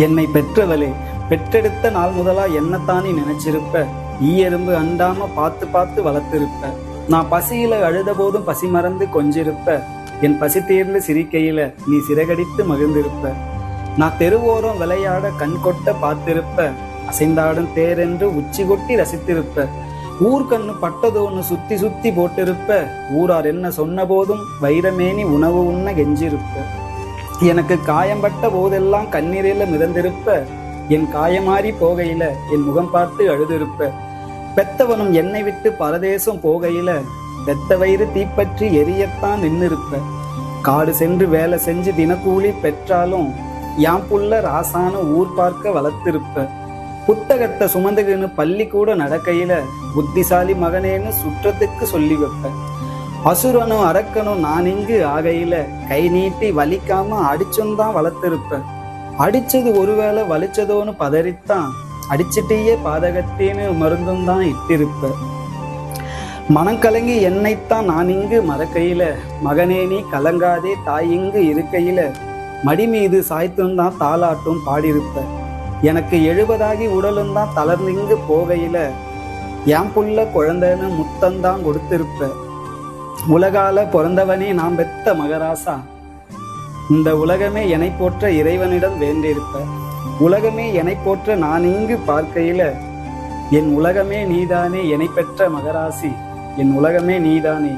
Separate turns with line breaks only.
என்னை பெற்றவளே, பெற்றெடுத்த நாள் முதலா என்னத்தானே நினைச்சிருப்ப. ஈயெறும்பு அண்டாம பார்த்து பார்த்து வளர்த்திருப்ப. நான் பசியில அழுத போதும் பசி மறந்து கொஞ்சிருப்ப. என் பசி தீர்ந்து சிரிக்கையில நீ சிறகடித்து மகிழ்ந்திருப்ப. நான் தெருவோரம் விளையாட கண் கொட்ட பார்த்திருப்ப. அசைந்தாடும் தேரென்று உச்சி கொட்டி ரசித்திருப்ப. ஊர்கண்ணு பட்டதோன்னு சுத்தி சுத்தி போட்டிருப்ப. ஊரார் என்ன சொன்ன போதும் வைரமேனி உணவு உண்ண கெஞ்சிருப்ப. எனக்கு காயம்பட்ட போதெல்லாம் கண்ணீரில மிதந்திருப்ப. என் காயமாறி போகையில என் முகம் பார்த்து அழுதிருப்ப. பெத்தவனும் என்னை விட்டு பரதேசம் போகையில பெத்த வயிறு தீப்பற்றி எரியத்தான் நின்னிருப்ப. காடு சென்று வேலை செஞ்சு தினக்கூலி பெற்றாலும் யாம் புள்ள ராசான ஊர் பார்க்க வளர்த்திருப்ப. புத்தகத்தை சுமந்துக்குன்னு பள்ளி கூட நடக்கையில புத்திசாலி மகனேன்னு சுற்றத்துக்கு சொல்லி வைப்ப. அசுரனும் அரக்கனும் நான் இங்கு ஆகையில கை நீட்டி வலிக்காம அடிச்சும்தான் வளர்த்திருப்ப. அடிச்சது ஒருவேளை வலிச்சதோன்னு பதறித்தான் அடிச்சிட்டேயே பாதகத்தேன்னு மருந்தும் தான் இட்டிருப்ப. மனம் கலங்கி என்னைத்தான் நான் இங்கு மறக்கையில மகனே நீ கலங்காதே தாய் இங்கு இருக்கையில மடி மீது சாய்த்தும் தான் தாலாட்டும் பாடியிருப்ப. எனக்கு 70 உடலும் தான் தளர்ந்திங்கு போகையில என் புள்ள குழந்தைன்னு முத்தந்தான் கொடுத்திருப்ப. உலகால பிறந்தவனே நாம் பெத்த மகராசா, இந்த உலகமே என்னை போற்ற இறைவனிடம் வேண்டியிருப்ப. உலகமே என்னை போற்ற நான் இங்கு பார்க்கையில என் உலகமே நீதானே என்னை பெற்ற மகராசி, என் உலகமே நீதானே.